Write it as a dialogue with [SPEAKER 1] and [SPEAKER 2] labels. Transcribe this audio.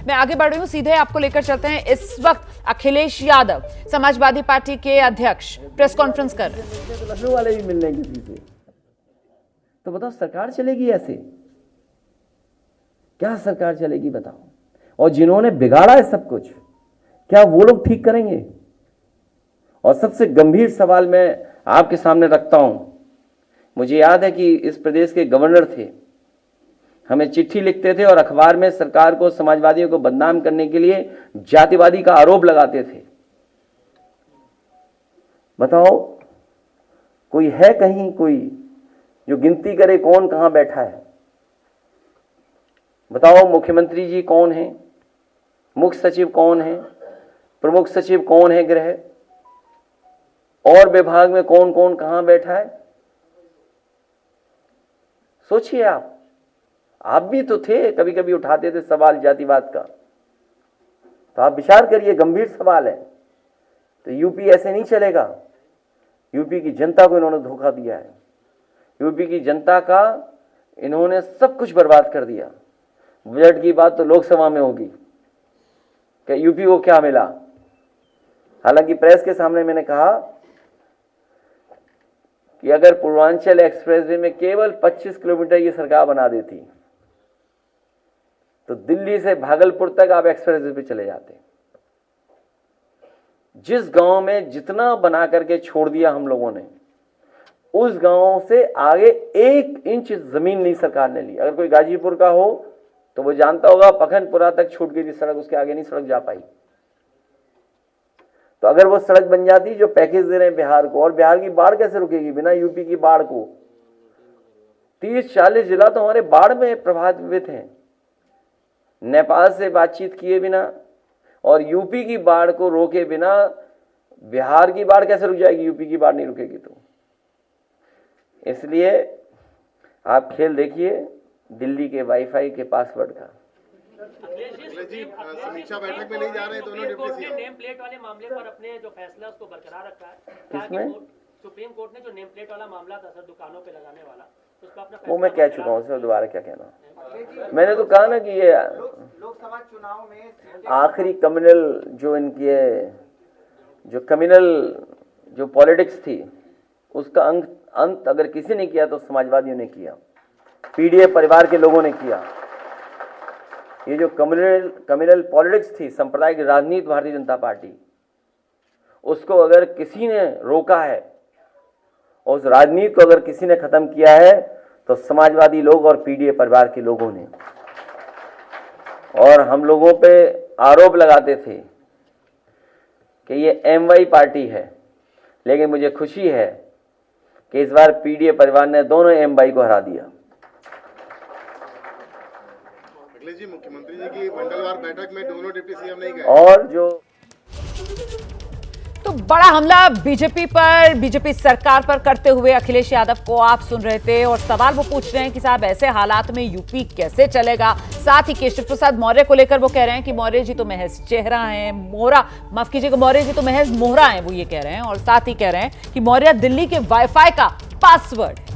[SPEAKER 1] मैं आगे बढ़ रही हूं, सीधे आपको लेकर चलते हैं। इस वक्त अखिलेश यादव समाजवादी पार्टी के अध्यक्ष प्रेस कॉन्फ्रेंस कर रहे हैं।
[SPEAKER 2] तो लखनऊ वाले भी मिल रहे हैं किसी से, तो बताओ सरकार चलेगी ऐसे? क्या सरकार चलेगी बताओ? और जिन्होंने बिगाड़ा है सब कुछ, क्या वो लोग ठीक करेंगे? और सबसे गंभीर सवाल मैं आपके सामने रखता हूं। मुझे याद है कि इस प्रदेश के गवर्नर थे, हमें चिट्ठी लिखते थे और अखबार में सरकार को, समाजवादियों को बदनाम करने के लिए जातिवादी का आरोप लगाते थे। बताओ कोई है कहीं कोई जो गिनती करे कौन कहां बैठा है? बताओ मुख्यमंत्री जी कौन है, मुख्य सचिव कौन है, प्रमुख सचिव कौन है गृह, और विभाग में कौन कौन कहां बैठा है? सोचिए आप भी तो थे, कभी कभी उठाते थे सवाल जातिवाद का, तो आप विचार करिए, गंभीर सवाल है। तो यूपी ऐसे नहीं चलेगा। यूपी की जनता को इन्होंने धोखा दिया है। यूपी की जनता का इन्होंने सब कुछ बर्बाद कर दिया। बजट की बात तो लोकसभा में होगी कि यूपी को क्या मिला। हालांकि प्रेस के सामने मैंने कहा कि अगर पूर्वांचल एक्सप्रेसवे में केवल 25 किलोमीटर ये सरकार बना देती तो दिल्ली से भागलपुर तक आप एक्सप्रेसवे पे चले जाते। जिस गांव में जितना बना करके छोड़ दिया हम लोगों ने, उस गांव से आगे 1 इंच जमीन नहीं सरकार ने ली। अगर कोई गाजीपुर का हो तो वो जानता होगा, पखनपुरा तक छूट गई थी सड़क, उसके आगे नहीं सड़क जा पाई। तो अगर वो सड़क बन जाती जो पैकेज दे रहे हैं बिहार को, और बिहार की बाढ़ कैसे रुकेगी बिना यूपी की बाढ़ को? 30-40 जिला तो हमारे बाढ़ में प्रभावित हैं, नेपाल से बातचीत किए बिना और यूपी की बाढ़ को रोके बिना बिहार की बाढ़ कैसे रुक जाएगी? यूपी की बाढ़ नहीं रुकेगी तो। इसलिए आप खेल देखिए दिल्ली के वाईफाई के पासवर्ड का।
[SPEAKER 3] अखिलेश जी समीक्षा बैठक में नहीं जा रहे हैं दोनों डिप्टी सीएम।
[SPEAKER 4] नेम प्लेट वाले मामले पर अपने जो फैसला उसको बरकरार रखा है।
[SPEAKER 2] किसमें?
[SPEAKER 4] सुप्रीम कोर्ट ने जो नेम प्लेट वाला मामला था सर, दुकानों पे लगाने वाला, उस पर अपना
[SPEAKER 2] वो मैं कह चुका हूँ सर, दोबारा क्या कहना। मैंने तो कहा ना कि ये
[SPEAKER 5] लोकसभा चुनाव में
[SPEAKER 2] आखिरी कम्युनल जो इनकी जो कम्युनल जो पॉलिटिक्स थी उसका अंत अगर किसी ने किया तो समाजवादियों ने किया, पीडीए परिवार के लोगों ने किया। ये जो कम्युनल पॉलिटिक्स थी, सांप्रदायिक राजनीति भारतीय जनता पार्टी, उसको अगर किसी ने रोका है और उस राजनीति को अगर किसी ने खत्म किया है तो समाजवादी लोग और पीडीए परिवार के लोगों ने। और हम लोगों पे आरोप लगाते थे कि ये एमवाई पार्टी है, लेकिन मुझे खुशी है कि इस बार पीडीए परिवार ने दोनों एमवाई को हरा दिया।
[SPEAKER 3] अखिलेश जी मुख्यमंत्री जी की मंगलवार बैठक में दोनों डिप्टी सीएम नहीं गए।
[SPEAKER 2] और जो
[SPEAKER 1] तो बड़ा हमला बीजेपी पर, बीजेपी सरकार पर करते हुए अखिलेश यादव को आप सुन रहे थे, और सवाल वो पूछ रहे हैं कि साहब ऐसे हालात में यूपी कैसे चलेगा। साथ ही केशव प्रसाद मौर्य को लेकर वो कह रहे हैं कि मौर्य जी तो महज चेहरा हैं, मोहरा, माफ कीजिएगा, मौर्य जी तो महज मोहरा हैं, वो ये कह रहे हैं। और साथ ही कह रहे हैं कि मौर्य दिल्ली के वाईफाई का पासवर्ड